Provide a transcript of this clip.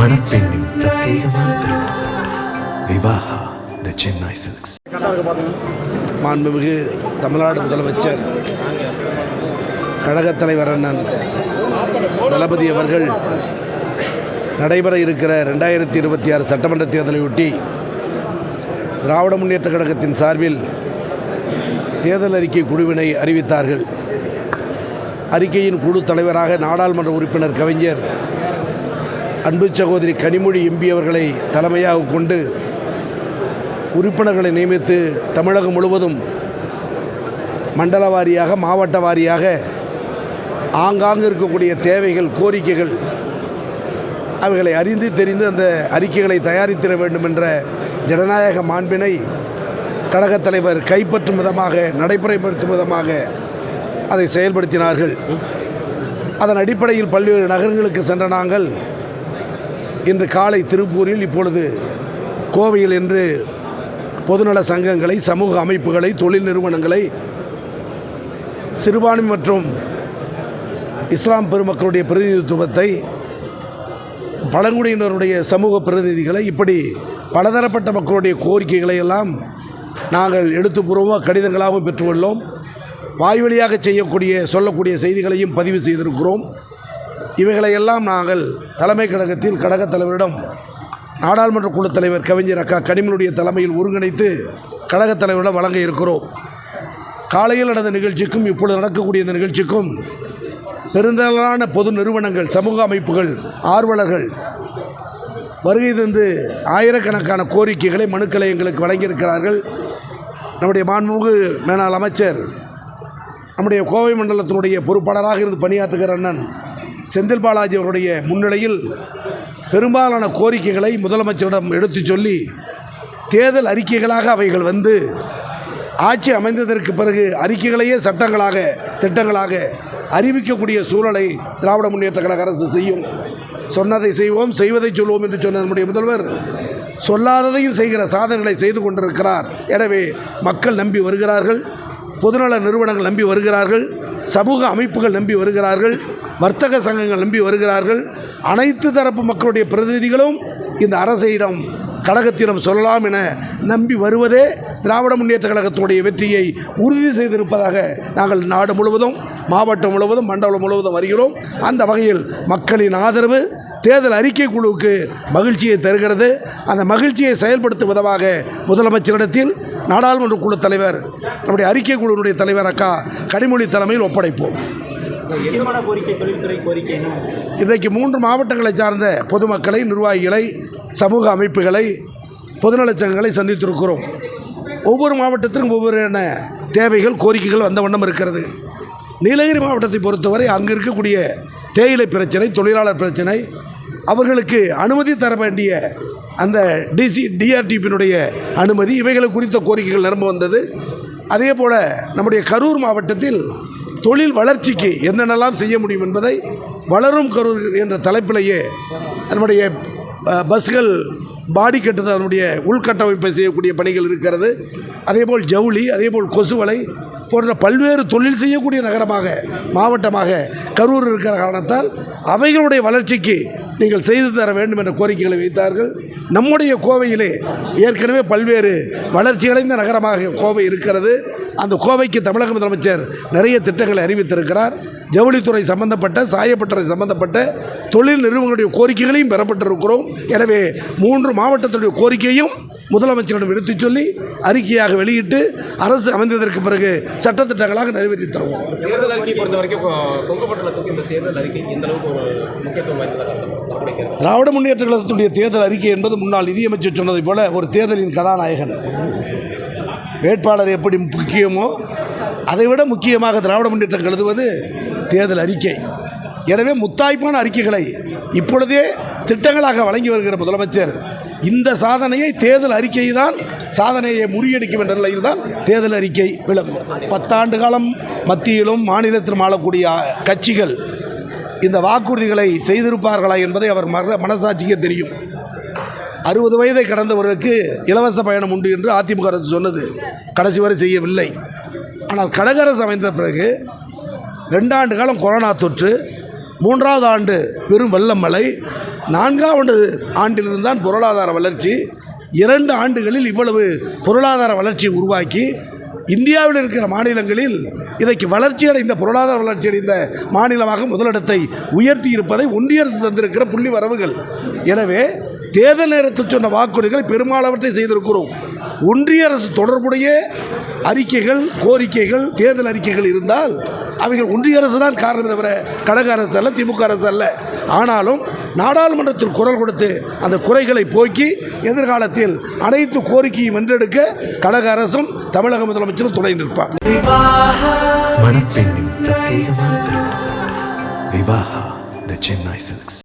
மணப்பெண்ணின் பிரத்யேகமான திருமணம் விவாஹா தி சென்னை சில்க்ஸ். மாண்புமிகு தமிழ்நாடு முதலமைச்சர் கழகத் தலைவர் அண்ணன் தளபதி அவர்கள் நடைபெற இருக்கிற 2026 சட்டமன்ற தேர்தலையொட்டி திராவிட முன்னேற்ற கழகத்தின் சார்பில் தேர்தல் அறிக்கை குழுவினை அறிவித்தார்கள். அறிக்கையின் குழு தலைவராக நாடாளுமன்ற உறுப்பினர் கவிஞர் அன்பு சகோதரி கனிமொழி எம்பி அவர்களை தலைமையாக கொண்டு உறுப்பினர்களை நியமித்து தமிழகம் முழுவதும் மண்டல வாரியாக மாவட்ட வாரியாக ஆங்காங்கு இருக்கக்கூடிய தேவைகள் கோரிக்கைகள் அவைகளை அறிந்து தெரிந்து அந்த அறிக்கைகளை தயாரித்திட வேண்டும் என்ற ஜனநாயக மாண்பினை கழகத் தலைவர் கைப்பற்றும் விதமாக நடைமுறைப்படுத்தும் விதமாக அதை செயல்படுத்தினார்கள். அதன் அடிப்படையில் பல்வேறு நகரங்களுக்கு சென்ற நாங்கள் இன்று காலை திருப்பூரில், இப்பொழுது கோவையில் என்று பொதுநல சங்கங்களை, சமூக அமைப்புகளை, தொழில் நிறுவனங்களை, சிறுபான்மை மற்றும் இஸ்லாம் பெருமக்களுடைய பிரதிநிதித்துவத்தை, பழங்குடியினருடைய சமூக பிரதிநிதிகளை, இப்படி பலதரப்பட்ட மக்களுடைய கோரிக்கைகளை எல்லாம் நாங்கள் எழுத்துப்பூர்வமாக கடிதங்களாகவும் பெற்றுள்ளோம். வாய்வழியாக சொல்லக்கூடிய செய்திகளையும் பதிவு செய்திருக்கிறோம். இவைகளையெல்லாம் நாங்கள் தலைமை கழகத்தில் கழகத் தலைவரிடம் நாடாளுமன்ற குழு தலைவர் கவிஞர் அக்கா கனிமொழியுடைய தலைமையில் ஒருங்கிணைத்து கழகத் தலைவரிடம் வழங்க இருக்கிறோம். காலையில் நடந்த நிகழ்ச்சிக்கும் இப்பொழுது நடக்கக்கூடிய இந்த நிகழ்ச்சிக்கும் பெருந்தளவான பொது நிறுவனங்கள், சமூக அமைப்புகள், ஆர்வலர்கள் வருகை தந்து ஆயிரக்கணக்கான கோரிக்கைகளை, மனுக்களை எங்களுக்கு வழங்கியிருக்கிறார்கள். நம்முடைய மாண்புமிகு மேலாள் அமைச்சர், நம்முடைய கோவை மண்டலத்தினுடைய பொறுப்பாளராக இருந்து பணியாற்றுகிற அண்ணன் செந்தில் பாலாஜி அவருடைய முன்னிலையில் பெரும்பாலான கோரிக்கைகளை முதலமைச்சரிடம் எடுத்து சொல்லி தேர்தல் அறிக்கைகளாக அவைகள் வந்து ஆட்சி அமைந்ததற்கு பிறகு அறிக்கைகளையே சட்டங்களாக, திட்டங்களாக அறிவிக்கக்கூடிய சூழலை திராவிட முன்னேற்ற கழக அரசு செய்யும். சொன்னதை செய்வோம், செய்வதை சொல்வோம் என்று சொன்ன நம்முடைய முதல்வர் சொல்லாததையும் செய்கிற சாதனைகளை செய்து கொண்டிருக்கிறார். எனவே மக்கள் நம்பி வருகிறார்கள், பொதுநல நிறுவனங்கள் நம்பி வருகிறார்கள், சமூக அமைப்புகள் நம்பி வருகிறார்கள், வர்த்தக சங்கங்கள் நம்பி வருகிறார்கள். அனைத்து தரப்பு மக்களுடைய பிரதிநிதிகளும் இந்த அரசிடம், கழகத்திடம் சொல்லலாம் என நம்பி வருவதே திராவிட முன்னேற்ற கழகத்துடைய வெற்றியை உறுதி செய்திருப்பதாக நாங்கள் நாடு முழுவதும், மாவட்டம் முழுவதும், மண்டலம் முழுவதும் வருகிறோம். அந்த வகையில் மக்களின் ஆதரவு தேர்தல் அறிக்கை குழுவுக்கு மகிழ்ச்சியை தருகிறது. அந்த மகிழ்ச்சியை செயல்படுத்தும் விதமாக முதலமைச்சரிடத்தில் நாடாளுமன்ற குழு தலைவர், நம்முடைய அறிக்கை குழுவினுடைய தலைவர் அக்கா கனிமொழி தலைமையில் ஒப்படைப்போம். இன்றைக்கு 3 மாவட்டங்களை சார்ந்த பொதுமக்களை, நிர்வாகிகளை, சமூக அமைப்புகளை, பொதுநலச் சங்கங்களை சந்தித்திருக்கிறோம். ஒவ்வொரு மாவட்டத்திற்கும் ஒவ்வொரு தேவைகள், கோரிக்கைகள் வந்த வண்ணம் இருக்கிறது. நீலகிரி மாவட்டத்தை பொறுத்தவரை அங்கு இருக்கக்கூடிய தேயிலை பிரச்சனை, தொழிலாளர் பிரச்சனை, அவர்களுக்கு அனுமதி தர வேண்டிய அந்த டிஆர்டிபியினுடைய அனுமதி, இவைகளை குறித்த கோரிக்கைகள் நிரம்ப வந்தது. அதே போல் நம்முடைய கரூர் மாவட்டத்தில் தொழில் வளர்ச்சிக்கு என்னென்னலாம் செய்ய முடியும் என்பதை வளரும் கரூர் என்ற தலைப்பிலேயே நம்முடைய பஸ்கள் பாடி கட்டுதல், அதனுடைய உள்கட்டமைப்பை செய்யக்கூடிய பணிகள் இருக்கிறது. அதேபோல் ஜவுளி, அதேபோல் கொசுவலை போன்ற பல்வேறு தொழில் செய்யக்கூடிய நகரமாக, மாவட்டமாக கரூர் இருக்கிற காரணத்தால் அவைகளுடைய வளர்ச்சிக்கு நீங்கள் செய்து தர வேண்டும் என்ற கோரிக்கைகளை வைத்தார்கள். நம்முடைய கோவையிலே ஏற்கனவே பல்வேறு வளர்ச்சியடைந்த நகரமாக கோவை இருக்கிறது. அந்த கோவைக்கு தமிழக முதலமைச்சர் நிறைய திட்டங்களை அறிவித்திருக்கிறார். ஜவுளித்துறை சம்பந்தப்பட்ட, சாயப்பட்டறை சம்பந்தப்பட்ட தொழில் நிறுவனங்களுடைய கோரிக்கைகளையும் பெறப்பட்டிருக்கிறோம். எனவே 3 மாவட்டத்துடைய கோரிக்கையும் முதலமைச்சரிடம் எடுத்துச் சொல்லி அறிக்கையாக வெளியிட்டு அரசு அமைந்ததற்கு பிறகு சட்டத்திட்டங்களாக நிறைவேற்றி தருவோம். தேர்தல் அறிக்கை பொறுத்த வரைக்கும் கொங்கு மண்டலத்துக்கு இந்த தேர்தல் அறிக்கை எந்த அளவுக்கு ஒரு முக்கியத்துவம் வாய்ந்ததாக? திராவிட முன்னேற்ற கழகத்துடைய தேர்தல் அறிக்கை என்பது முன்னாள் நிதியமைச்சர் சொன்னதைப் போல ஒரு தேர்தலின் கதாநாயகன். வேட்பாளர் எப்படி முக்கியமோ அதைவிட முக்கியமாக திராவிட முன்னேற்றம் கருதுவது தேர்தல் அறிக்கை. எனவே முத்தாய்ப்பான அறிக்கைகளை இப்பொழுதே திட்டங்களாக வழங்கி வருகிற முதலமைச்சர் இந்த சாதனையை, தேர்தல் அறிக்கை தான் சாதனையை முறியடிக்கும் என்ற நிலையில் தான் தேர்தல் அறிக்கை விளங்கும். 10 ஆண்டு காலம் மத்தியிலும் மாநிலத்திலும் ஆளக்கூடிய கட்சிகள் இந்த வாக்குறுதிகளை செய்திருப்பார்களா என்பதை அவர் மனசாட்சிக்கே தெரியும். 60 வயதை கடந்தவர்களுக்கு இலவச பயணம் உண்டு என்று அதிமுக அரசு சொன்னது, கடைசி வரை செய்யவில்லை. ஆனால் கழக அரசு அமைந்த பிறகு 2 ஆண்டு காலம் கொரோனா தொற்று, 3வது ஆண்டு பெரும் வெள்ள மழை, 4ஆவது ஆண்டிலிருந்து தான் பொருளாதார வளர்ச்சி. 2 ஆண்டுகளில் இவ்வளவு பொருளாதார வளர்ச்சியை உருவாக்கி இந்தியாவில் இருக்கிற மாநிலங்களில் இன்றைக்கு வளர்ச்சியடைந்த பொருளாதார வளர்ச்சியடைந்த மாநிலமாக முதலிடத்தை உயர்த்தி இருப்பதை ஒன்றிய அரசு தந்திருக்கிற புள்ளி வரவுகள். எனவே தேர்தல் நேரத்தில் சொன்ன வாக்குறுதிகளை பெரும்பாலானவற்றை செய்திருக்கிறோம். ஒன்றிய அரசு தொடர்புடைய அறிக்கைகள், கோரிக்கைகள், தேர்தல் அறிக்கைகள் இருந்தால் அவைகள் ஒன்றிய அரசு தான் காரணம் தவிர கழக அரசு அல்ல, திமுக அரசு அல்ல. ஆனாலும் நாடாளுமன்றத்தில் குரல் கொடுத்து அந்த குறைகளை போக்கி எதிர்காலத்தில் அனைத்து கோரிக்கையும் வென்றெடுக்க கழக அரசும் தமிழக முதலமைச்சரும் துணை நிற்பார். மணப்பெண்ணின் பிரத்யேகமான திருமணம் விவாஹா தி சென்னை சில்க்ஸ்.